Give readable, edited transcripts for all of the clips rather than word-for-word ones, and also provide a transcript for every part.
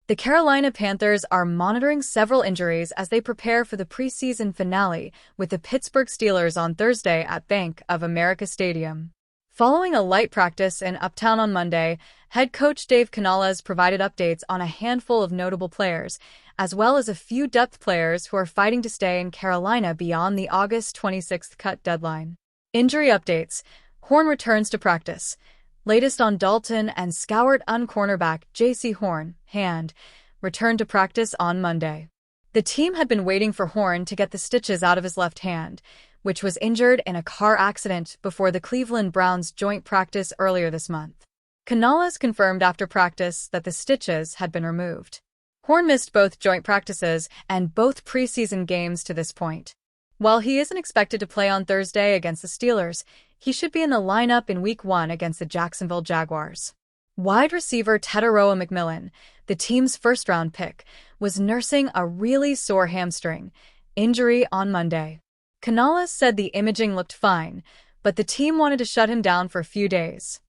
The Carolina Panthers are monitoring several injuries as they prepare for the preseason finale with the Pittsburgh Steelers on Thursday at Bank of America Stadium. Following a light practice in Uptown on Monday, head coach Dave Canales provided updates on a handful of notable players, as well as a few depth players who are fighting to stay in Carolina beyond the August 26th cut deadline. Injury updates. Horn returns to practice. Latest on Dalton and Scouart cornerback J.C. Horn, hand, returned to practice on Monday. The team had been waiting for Horn to get the stitches out of his left hand, which was injured in a car accident before the Cleveland Browns joint practice earlier this month. Canales confirmed after practice that the stitches had been removed. Horn missed both joint practices and both preseason games to this point. While he isn't expected to play on Thursday against the Steelers, he should be in the lineup in Week 1 against the Jacksonville Jaguars. Wide receiver Tetairoa McMillan, the team's first-round pick, was nursing a really sore hamstring injury on Monday. Canales said the imaging looked fine, but the team wanted to shut him down for a few days.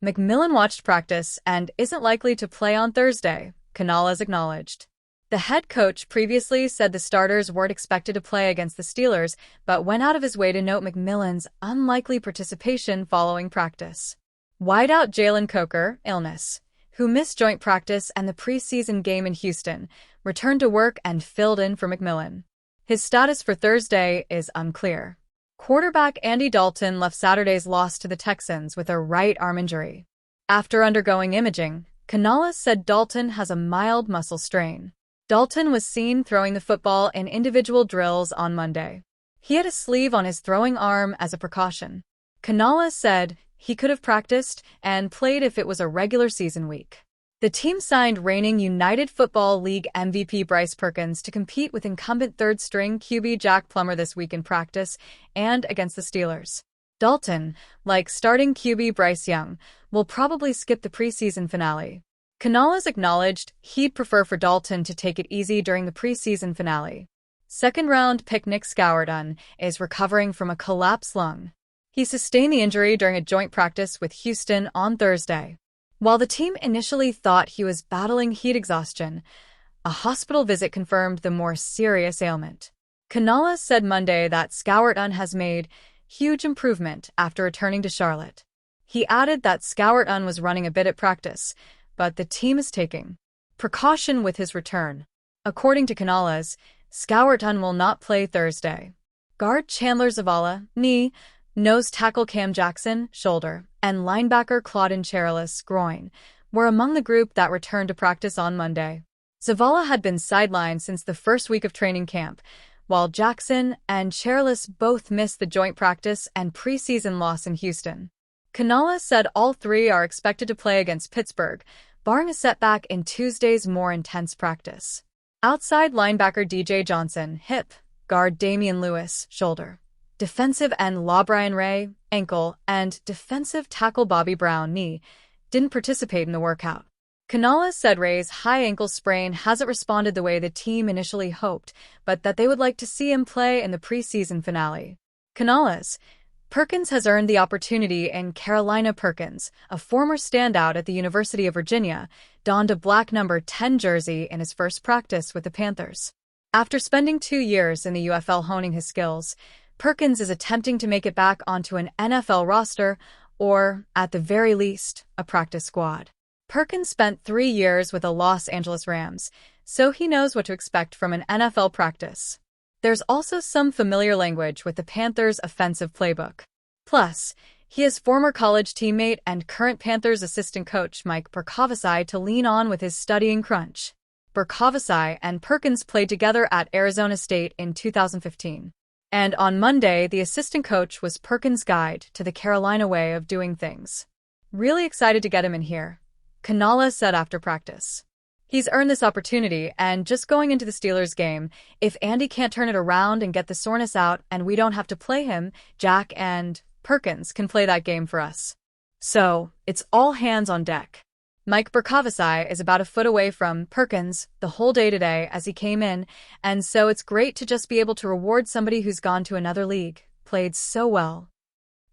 McMillan watched practice and isn't likely to play on Thursday, Canales acknowledged. The head coach previously said the starters weren't expected to play against the Steelers, but went out of his way to note McMillan's unlikely participation following practice. Wideout Jalen Coker, illness, who missed joint practice and the preseason game in Houston, returned to work and filled in for McMillan. His status for Thursday is unclear. Quarterback Andy Dalton left Saturday's loss to the Texans with a right arm injury. After undergoing imaging, Canales said Dalton has a mild muscle strain. Dalton was seen throwing the football in individual drills on Monday. He had a sleeve on his throwing arm as a precaution. Canales said he could have practiced and played if it was a regular season week. The team signed reigning United Football League MVP Bryce Perkins to compete with incumbent third-string QB Jack Plummer this week in practice and against the Steelers. Dalton, like starting QB Bryce Young, will probably skip the preseason finale. Canales acknowledged he'd prefer for Dalton to take it easy during the preseason finale. Second-round pick Nick Scouart is recovering from a collapsed lung. He sustained the injury during a joint practice with Houston on Thursday. While the team initially thought he was battling heat exhaustion, a hospital visit confirmed the more serious ailment. Canales said Monday that Scouart has made huge improvement after returning to Charlotte. He added that Scouart was running a bit at practice, but the team is taking precaution with his return. According to Canales, Scouart will not play Thursday. Guard Chandler Zavala, knee, nose tackle Cam Jackson, shoulder, and linebacker Claudin Cherilus, groin, were among the group that returned to practice on Monday. Zavala had been sidelined since the first week of training camp, while Jackson and Cherilus both missed the joint practice and preseason loss in Houston. Canales said all three are expected to play against Pittsburgh, barring a setback in Tuesday's more intense practice. Outside linebacker DJ Johnson, hip, guard Damian Lewis, shoulder, defensive end LaBryan Ray, ankle, and defensive tackle Bobby Brown, knee, didn't participate in the workout. Canales said Ray's high ankle sprain hasn't responded the way the team initially hoped, but that they would like to see him play in the preseason finale. Canales, Perkins has earned the opportunity in Carolina. Perkins, a former standout at the University of Virginia, donned a black number 10 jersey in his first practice with the Panthers. After spending 2 years in the UFL honing his skills, Perkins is attempting to make it back onto an NFL roster or, at the very least, a practice squad. Perkins spent 3 years with the Los Angeles Rams, so he knows what to expect from an NFL practice. There's also some familiar language with the Panthers' offensive playbook. Plus, he has former college teammate and current Panthers assistant coach Mike Burkavasai to lean on with his studying crunch. Burkavasai and Perkins played together at Arizona State in 2015. And on Monday, the assistant coach was Perkins' guide to the Carolina way of doing things. Really excited to get him in here, Canales said after practice. He's earned this opportunity, and just going into the Steelers game, if Andy can't turn it around and get the soreness out and we don't have to play him, Jack and Perkins can play that game for us. So, it's all hands on deck. Mike Burkavasai is about a foot away from Perkins the whole day today as he came in, and so it's great to just be able to reward somebody who's gone to another league, played so well.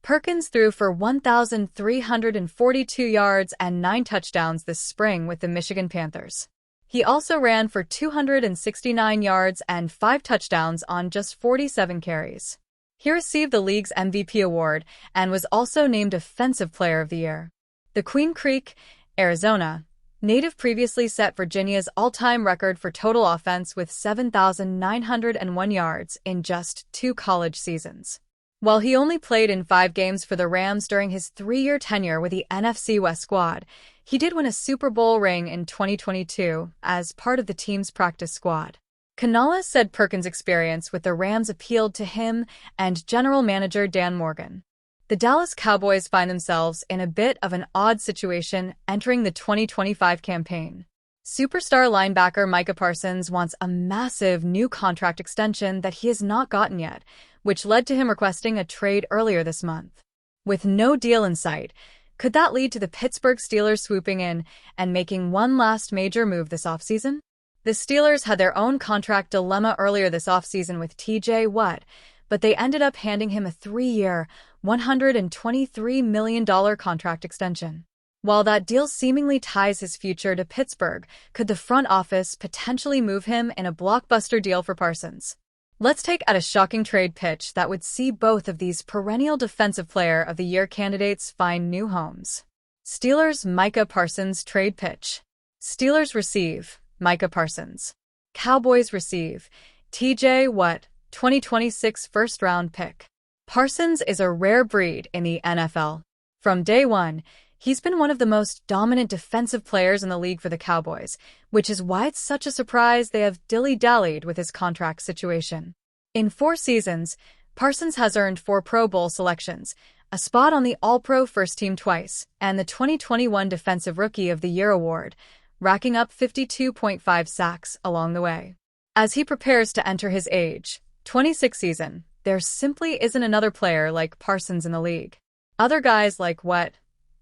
Perkins threw for 1,342 yards and 9 touchdowns this spring with the Michigan Panthers. He also ran for 269 yards and 5 touchdowns on just 47 carries. He received the league's MVP award and was also named Offensive Player of the Year. The Queen Creek, Arizona native previously set Virginia's all-time record for total offense with 7,901 yards in just 2 college seasons. While he only played in 5 games for the Rams during his 3-year tenure with the NFC West squad, he did win a Super Bowl ring in 2022 as part of the team's practice squad. Canales said Perkins' experience with the Rams appealed to him and general manager Dan Morgan. The Dallas Cowboys find themselves in a bit of an odd situation entering the 2025 campaign. Superstar linebacker Micah Parsons wants a massive new contract extension that he has not gotten yet, which led to him requesting a trade earlier this month. With no deal in sight, could that lead to the Pittsburgh Steelers swooping in and making one last major move this offseason? The Steelers had their own contract dilemma earlier this offseason with TJ Watt, but they ended up handing him a 3-year, $123 million contract extension. While that deal seemingly ties his future to Pittsburgh, could the front office potentially move him in a blockbuster deal for Parsons? Let's take out a shocking trade pitch that would see both of these perennial Defensive Player of the Year candidates find new homes. Steelers Micah Parsons trade pitch. Steelers receive Micah Parsons. Cowboys receive TJ Watt, 2026 first-round pick. Parsons is a rare breed in the NFL. From day one, he's been one of the most dominant defensive players in the league for the Cowboys, which is why it's such a surprise they have dilly-dallied with his contract situation. In 4 seasons, Parsons has earned 4 Pro Bowl selections, a spot on the All-Pro First Team twice, and the 2021 Defensive Rookie of the Year award, racking up 52.5 sacks along the way. As he prepares to enter his age 26 season, there simply isn't another player like Parsons in the league. Other guys like Watt,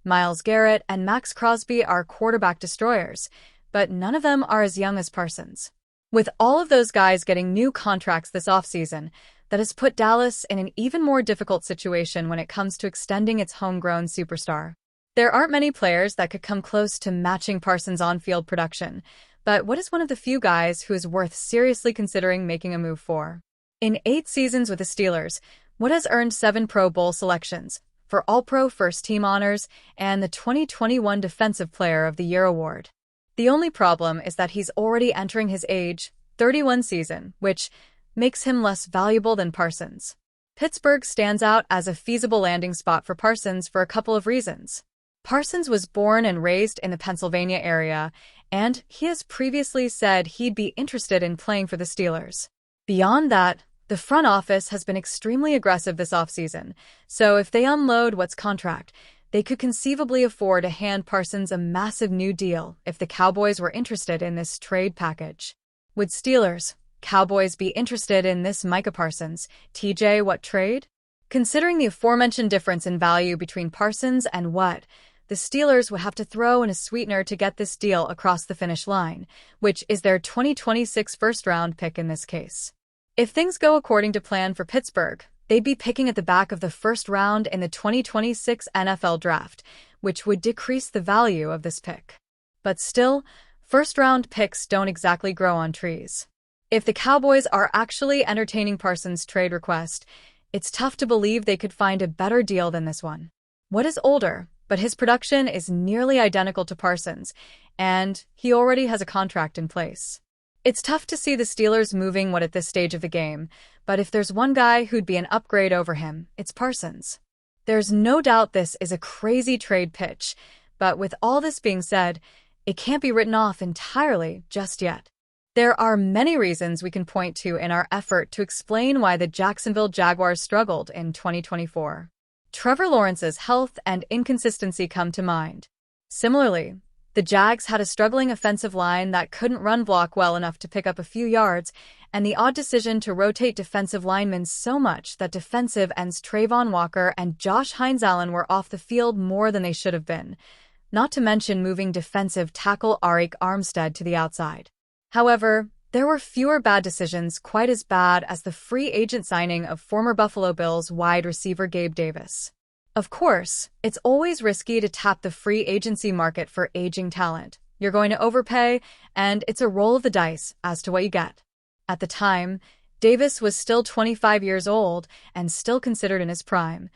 Myles Garrett, and Max Crosby are quarterback destroyers, but none of them are as young as Parsons. With all of those guys getting new contracts this offseason, that has put Dallas in an even more difficult situation when it comes to extending its homegrown superstar. There aren't many players that could come close to matching Parsons' on-field production, but Watt is one of the few guys who is worth seriously considering making a move for. In 8 seasons with the Steelers, Watt has earned 7 Pro Bowl selections, for All-Pro First Team honors, and the 2021 Defensive Player of the Year award. The only problem is that he's already entering his age 31 season, which makes him less valuable than Parsons. Pittsburgh stands out as a feasible landing spot for Parsons for a couple of reasons. Parsons was born and raised in the Pennsylvania area, and he has previously said he'd be interested in playing for the Steelers. Beyond that, the front office has been extremely aggressive this offseason, so if they unload Watt's contract, they could conceivably afford to hand Parsons a massive new deal if the Cowboys were interested in this trade package. Would Steelers, Cowboys be interested in this Micah Parsons, TJ Watt trade? Considering the aforementioned difference in value between Parsons and Watt, the Steelers would have to throw in a sweetener to get this deal across the finish line, which is their 2026 first-round pick in this case. If things go according to plan for Pittsburgh, they'd be picking at the back of the first round in the 2026 NFL Draft, which would decrease the value of this pick. But still, first-round picks don't exactly grow on trees. If the Cowboys are actually entertaining Parsons' trade request, it's tough to believe they could find a better deal than this one. Watt is older, but his production is nearly identical to Parsons, and he already has a contract in place. It's tough to see the Steelers moving Watt at this stage of the game, but if there's one guy who'd be an upgrade over him, it's Parsons. There's no doubt this is a crazy trade pitch, but with all this being said, it can't be written off entirely just yet. There are many reasons we can point to in our effort to explain why the Jacksonville Jaguars struggled in 2024. Trevor Lawrence's health and inconsistency come to mind. Similarly, the Jags had a struggling offensive line that couldn't run block well enough to pick up a few yards, and the odd decision to rotate defensive linemen so much that defensive ends Trayvon Walker and Josh Hines-Allen were off the field more than they should have been, not to mention moving defensive tackle Arik Armstead to the outside. However, there were fewer bad decisions quite as bad as the free agent signing of former Buffalo Bills wide receiver Gabe Davis. Of course, it's always risky to tap the free agency market for aging talent. You're going to overpay, and it's a roll of the dice as to what you get. At the time, Davis was still 25 years old and still considered in his prime.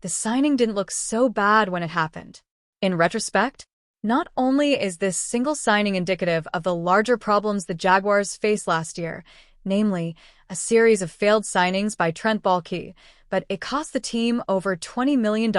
The signing didn't look so bad when it happened. In retrospect, not only is this single signing indicative of the larger problems the Jaguars faced last year, namely a series of failed signings by Trent Baalke, but it cost the team over $20 million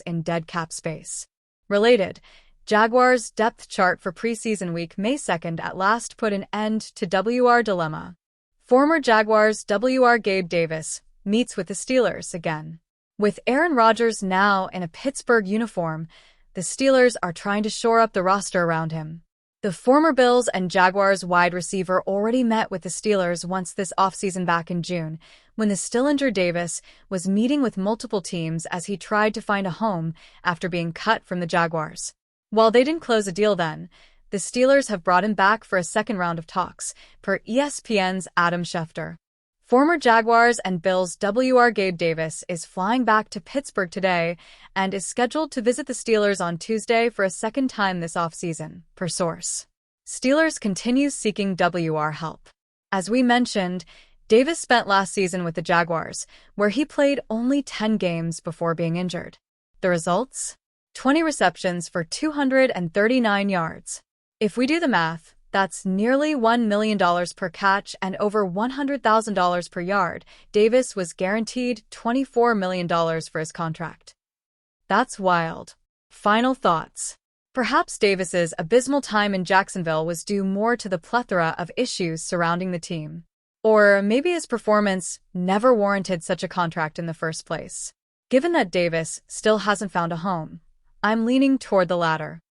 in dead cap space. Related, Jaguars' depth chart for preseason week May 2nd at last put an end to WR dilemma. Former Jaguars WR Gabe Davis meets with the Steelers again. With Aaron Rodgers now in a Pittsburgh uniform, the Steelers are trying to shore up the roster around him. The former Bills and Jaguars wide receiver already met with the Steelers once this offseason back in June, when the still-injured Davis was meeting with multiple teams as he tried to find a home after being cut from the Jaguars. While they didn't close a deal then, the Steelers have brought him back for a second round of talks, per ESPN's Adam Schefter. Former Jaguars and Bills WR Gabe Davis is flying back to Pittsburgh today and is scheduled to visit the Steelers on Tuesday for a second time this offseason, per source. Steelers continue seeking WR help. As we mentioned, Davis spent last season with the Jaguars, where he played only 10 games before being injured. The results? 20 receptions for 239 yards. If we do the math, that's nearly $1 million per catch and over $100,000 per yard. Davis was guaranteed $24 million for his contract. That's wild. Final thoughts. Perhaps Davis's abysmal time in Jacksonville was due more to the plethora of issues surrounding the team. Or maybe his performance never warranted such a contract in the first place. Given that Davis still hasn't found a home, I'm leaning toward the latter.